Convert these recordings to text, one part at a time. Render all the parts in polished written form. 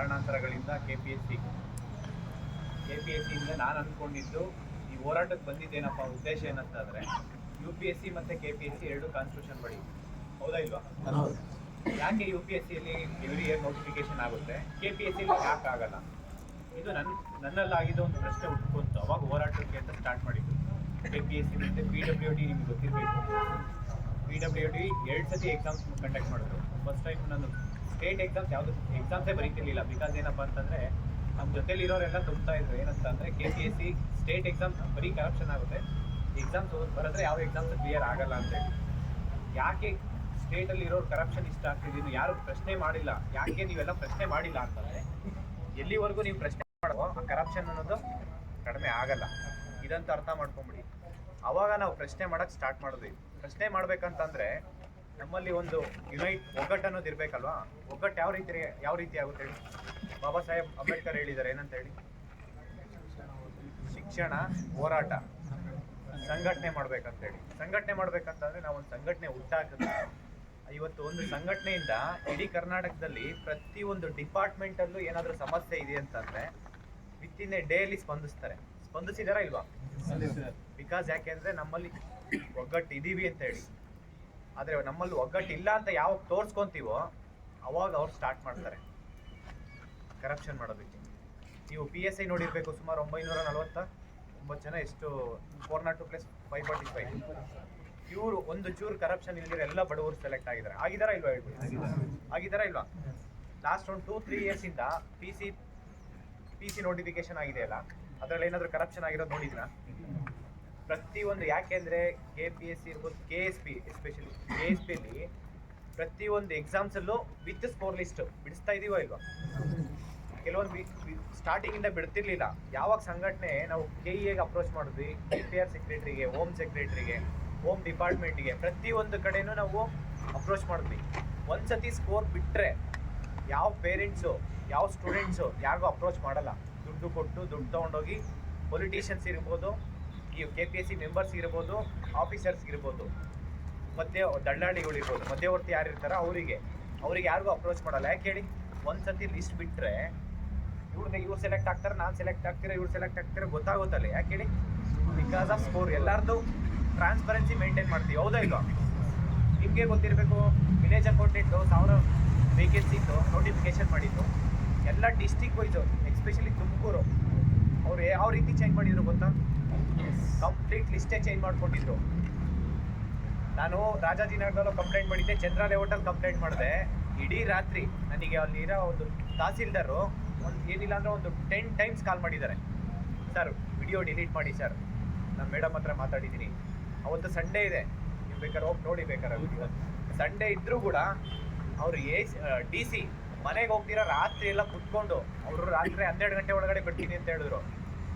ಕಾರಣಾಂತರಗಳಿಂದ K P S ಸಿಯಿಂದ ನಾನು ಅಂದ್ಕೊಂಡಿದ್ದು ಈ ಹೋರಾಟಕ್ಕೆ ಬಂದಿದ್ದೇನಪ್ಪ ಉದ್ದೇಶ ಏನಂತಂದರೆ ಯು ಪಿ ಎಸ್ ಸಿ ಮತ್ತು ಕೆ ಪಿ ಎಸ್ ಸಿ ಎರಡು ಕಾನ್ಸ್ಟಿಟ್ಯೂಷನ್ ಬಳಿ ಹೌದಾ ಇಲ್ವಾ? ಯಾಕೆ ಯು ಪಿ ಎಸ್ ಸಿಯಲ್ಲಿ ಎವ್ರಿ ಇಯರ್ ನೋಟಿಫಿಕೇಶನ್ ಆಗುತ್ತೆ, ಕೆ ಪಿ ಎಸ್ ಸಿಲಿ ಯಾಕೆ ಆಗಲ್ಲ? ಇದು ನನ್ನಲ್ಲಾಗಿದ್ದ ಒಂದು ಪ್ರಶ್ನೆ ಉಟ್ಕೊಂತು. ಅವಾಗ ಹೋರಾಟಕ್ಕೆ ಅಂತ ಸ್ಟಾರ್ಟ್ ಮಾಡಿದ್ದು. ಕೆ ಪಿ ಎಸ್ ಸಿ ಮತ್ತು ಪಿ ಡಬ್ಲ್ಯೂ ಡಿ ನಿಮ್ಗೆ ಗೊತ್ತಿರಬೇಕು. ಪಿ ಡಬ್ಲ್ಯೂ ಡಿ 2 ಸತಿ ಎಕ್ಸಾಮ್ಸ್ ಕಂಡಕ್ಟ್ ಮಾಡಿದ್ರು. ಫಸ್ಟ್ ಟೈಮ್ ನಾನು ಸ್ಟೇಟ್ ಯಾವುದು ಎಕ್ಸಾಮ್ಸೇ ಬರೀತಿರ್ಲಿಲ್ಲ. ಬಿಕಾಸ್ ಏನಪ್ಪ ಅಂತಂದರೆ ನಮ್ಮ ಜೊತೆಲಿ ಇರೋರೆಲ್ಲ ತುಂಬ್ತಾ ಇದ್ರು. ಏನಂತ ಅಂದರೆ K P S C state exams ಬರೀ ಕರಪ್ಷನ್ ಆಗುತ್ತೆ, ಎಕ್ಸಾಮ್ಸ್ ಬರೆದ್ರೆ ಯಾವ ಎಕ್ಸಾಮ್ಸ್ ಕ್ಲಿಯರ್ ಆಗಲ್ಲ ಅಂತೇಳಿ. ಯಾಕೆ ಸ್ಟೇಟಲ್ಲಿ ಇರೋರು ಕರಪ್ಷನ್ ಇಷ್ಟ ಆಗ್ತಿದ್ದೀನಿ ಯಾರು ಪ್ರಶ್ನೆ ಮಾಡಿಲ್ಲ. ಯಾಕೆ ನೀವೆಲ್ಲ ಪ್ರಶ್ನೆ ಮಾಡಿಲ್ಲ ಅಂತಂದರೆ ಎಲ್ಲಿವರೆಗೂ ನೀವು ಪ್ರಶ್ನೆ ಮಾಡುವ ಆ ಕರಪ್ಷನ್ ಅನ್ನೋದು ಕಡಿಮೆ ಆಗಲ್ಲ. ಇದಂತ ಅರ್ಥ ಮಾಡ್ಕೊಂಬಿಡಿ. ಅವಾಗ ನಾವು ಪ್ರಶ್ನೆ ಮಾಡೋಕ್ಕೆ ಸ್ಟಾರ್ಟ್ ಮಾಡಿದ್ವಿ. ಪ್ರಶ್ನೆ ಮಾಡ್ಬೇಕಂತಂದರೆ ನಮ್ಮಲ್ಲಿ ಒಂದು ಒಗ್ಗಟ್ಟು ಅನ್ನೋದು ಇರಬೇಕಲ್ವಾ? ಒಗ್ಗಟ್ಟು ಯಾವ ರೀತಿ ಆಗುತ್ತೆ ಹೇಳಿ? ಬಾಬಾ ಸಾಹೇಬ್ ಅಂಬೇಡ್ಕರ್ ಹೇಳಿದ್ದಾರೆ ಏನಂತ ಹೇಳಿ? ಶಿಕ್ಷಣ, ಹೋರಾಟ, ಸಂಘಟನೆ ಮಾಡ್ಬೇಕಂತೇಳಿ. ಸಂಘಟನೆ ಮಾಡ್ಬೇಕಂತಂದ್ರೆ ನಾವು ಒಂದು ಸಂಘಟನೆ ಹುಟ್ಟಾಕಿದ್ರೆ ಇವತ್ತು ಒಂದು ಸಂಘಟನೆಯಿಂದ ಇಡೀ ಕರ್ನಾಟಕದಲ್ಲಿ ಪ್ರತಿಯೊಂದು ಡಿಪಾರ್ಟ್ಮೆಂಟಲ್ಲೂ ಏನಾದರೂ ಸಮಸ್ಯೆ ಇದೆ ಅಂತಂದ್ರೆ ವಿತಿನ್ ಎ ಡೇಲಿ ಸ್ಪಂದಿಸಿದಾರಾ ಇಲ್ವಾ? ಬಿಕಾಸ್ ಯಾಕೆಂದ್ರೆ ನಮ್ಮಲ್ಲಿ ಒಗ್ಗಟ್ಟು ಇದೀವಿ ಅಂತ ಹೇಳಿ. ಆದರೆ ನಮ್ಮಲ್ಲಿ ಒಗ್ಗಟ್ಟು ಇಲ್ಲ ಅಂತ ಯಾವಾಗ ತೋರಿಸ್ಕೊಂತೀವೋ ಅವಾಗ ಅವ್ರು ಸ್ಟಾರ್ಟ್ ಮಾಡ್ತಾರೆ ಕರಪ್ಷನ್ ಮಾಡೋದಕ್ಕೆ. ನೀವು ಪಿ ಎಸ್ ಐ ನೋಡಿರ್ಬೇಕು, ಸುಮಾರು 949 ಜನ, ಎಷ್ಟು 402+545. ಇವರು ಒಂದು ಚೂರು ಕರಪ್ಷನ್ ಇಲ್ದಿರೋ ಎಲ್ಲ ಬಡವರು ಸೆಲೆಕ್ಟ್ ಆಗಿದಾರಾ ಇಲ್ವಾ? ಆಗಿದಾರಾ ಇಲ್ವಾ? ಲಾಸ್ಟ್ ಒಂದು 2-3 ಇಯರ್ಸಿಂದ ಪಿ ಸಿ ನೋಟಿಫಿಕೇಶನ್ ಆಗಿದೆಯಲ್ಲ, ಅದರಲ್ಲಿ ಏನಾದರೂ ಕರಪ್ಷನ್ ಆಗಿರೋದು ನೋಡಿದ್ರಾ? ಪ್ರತಿಯೊಂದು. ಯಾಕೆಂದರೆ ಕೆ ಪಿ ಎಸ್ ಸಿ ಇರ್ಬೋದು, K S P especially K S ಪಿಯಲ್ಲಿ ಪ್ರತಿಯೊಂದು ಎಕ್ಸಾಮ್ಸಲ್ಲೂ ವಿತ್ ಸ್ಕೋರ್ ಲಿಸ್ಟ್ ಬಿಡಿಸ್ತಾ ಇದೀವ ಇಲ್ವಾ? ಕೆಲವೊಂದು ಸ್ಟಾರ್ಟಿಂಗಿಂದ ಬಿಡ್ತಿರ್ಲಿಲ್ಲ. ಯಾವಾಗ ಸಂಘಟನೆ ನಾವು ಕೆ ಇ ಎಗೆ ಅಪ್ರೋಚ್ ಮಾಡಿದ್ವಿ, ಡಿ ಪಿ ಆರ್ ಸೆಕ್ರೆಟ್ರಿಗೆ, ಹೋಮ್ ಸೆಕ್ರೆಟ್ರಿಗೆ, ಹೋಮ್ ಡಿಪಾರ್ಟ್ಮೆಂಟಿಗೆ, ಪ್ರತಿಯೊಂದು ಕಡೆನೂ ನಾವು ಅಪ್ರೋಚ್ ಮಾಡಿದ್ವಿ. ಒಂದ್ಸತಿ ಸ್ಕೋರ್ ಬಿಟ್ಟರೆ ಯಾವ ಪೇರೆಂಟ್ಸು, ಯಾವ ಸ್ಟೂಡೆಂಟ್ಸು ಯಾರಿಗೂ ಅಪ್ರೋಚ್ ಮಾಡಲ್ಲ. ದುಡ್ಡು ಕೊಟ್ಟು ದುಡ್ಡು ತೊಗೊಂಡೋಗಿ ಪೊಲಿಟಿಷಿಯನ್ಸ್ ಇರ್ಬೋದು, ಈ K P S C members ಇರ್ಬೋದು, ಆಫೀಸರ್ಸ್ ಇರ್ಬೋದು, ದಳ್ಳಾಳಿಗಳಿರ್ಬೋದು, ಮಧ್ಯವರ್ತಿ ಯಾರು ಇರ್ತಾರೋ ಅವರಿಗೆ ಯಾರಿಗೂ ಅಪ್ರೋಚ್ ಮಾಡಲ್ಲ. ಯಾಕೆ ಹೇಳಿ? ಒಂದ್ಸತಿ ಲಿಸ್ಟ್ ಬಿಟ್ಟರೆ ಇವ್ರು ಸೆಲೆಕ್ಟ್ ಆಗ್ತಾರೆ, ನಾನು ಸೆಲೆಕ್ಟ್ ಆಗ್ತೀರಾ, ಇವ್ರು ಸೆಲೆಕ್ಟ್ ಆಗ್ತೀರಾ ಗೊತ್ತಾಗುತ್ತಲ್ಲ. ಯಾಕೆ ಹೇಳಿ? Because of score. ಎಲ್ಲರದು ಟ್ರಾನ್ಸ್ಪರೆನ್ಸಿ ಮೇಂಟೈನ್ ಮಾಡ್ತೀವಿ, ಹೌದಾ ಇಲ್ವಾ? ನಿಮಗೆ ಗೊತ್ತಿರಬೇಕು, ವಿಲೇಜ್ ಅಕೌಂಟೆಂಟು 1000 ವೇಕೆನ್ಸಿ ಇತ್ತು, ನೋಟಿಫಿಕೇಶನ್ ಮಾಡಿದ್ದು ಎಲ್ಲ ಡಿಸ್ಟಿಕ್ ವೈಸು, ಎಸ್ಪೆಷಲಿ ತುಮಕೂರು. ಅವ್ರು ಯಾವ ರೀತಿ ಚೇಂಜ್ ಮಾಡಿದ್ರು ಗೊತ್ತಾ? ಕಂಪ್ಲೀಟ್ ಲಿಸ್ಟೇ ಚೇಂಜ್ ಮಾಡ್ಕೊಂಡಿದ್ರು. ನಾನು ರಾಜಾಜಿನಗರದಲ್ಲೂ ಕಂಪ್ಲೇಂಟ್ ಮಾಡಿದ್ದೆ, ಚಂದ್ರ ಲೇಔಟಲ್ಲಿ ಕಂಪ್ಲೇಂಟ್ ಮಾಡಿದೆ. ಇಡೀ ರಾತ್ರಿ ನನಗೆ ಅಲ್ಲಿರೋ ಒಂದು ತಹಸೀಲ್ದಾರು ಏನಿಲ್ಲ ಅಂದರೆ ಒಂದು 10 ಟೈಮ್ಸ್ ಕಾಲ್ ಮಾಡಿದ್ದಾರೆ. ಸರ್ ವಿಡಿಯೋ ಡಿಲೀಟ್ ಮಾಡಿ ಸರ್, ನಾನು ಮೇಡಮ್ ಹತ್ರ ಮಾತಾಡಿದ್ದೀನಿ. ಅವತ್ತು ಸಂಡೇ ಇದೆ, ನೀವು ಬೇಕಾದ್ರೆ ಹೋಗಿ ನೋಡಿ. ಬೇಕಾದ್ರೆ ಸಂಡೇ ಇದ್ದರೂ ಕೂಡ ಅವರು ಡಿ ಸಿ ಮನೆಗೆ ಹೋಗ್ತೀರಾ ರಾತ್ರಿ ಎಲ್ಲ ಕುತ್ಕೊಂಡು, ಅವರು ರಾತ್ರಿ 12 ಗಂಟೆ ಒಳಗಡೆ ಬಿಡ್ತೀನಿ ಅಂತ ಹೇಳಿದ್ರು.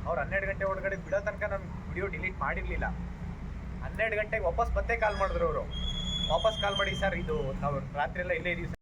ಅವ್ರು 12 ಗಂಟೆ ಒಳಗಡೆ ಬಿಡೋ ತನಕ ನಾನು ವಿಡಿಯೋ ಡಿಲೀಟ್ ಮಾಡಿರಲಿಲ್ಲ. 12 ಗಂಟೆಗೆ ವಾಪಸ್ ಮತ್ತೆ ಕಾಲ್ ಮಾಡಿದ್ರು ಅವರು. ವಾಪಸ್ ಕಾಲ್ ಮಾಡಿ, ಸರ್ ಇದು ನಾವು ರಾತ್ರಿ ಎಲ್ಲ ಇಲ್ಲೇ ಇದೀವಿ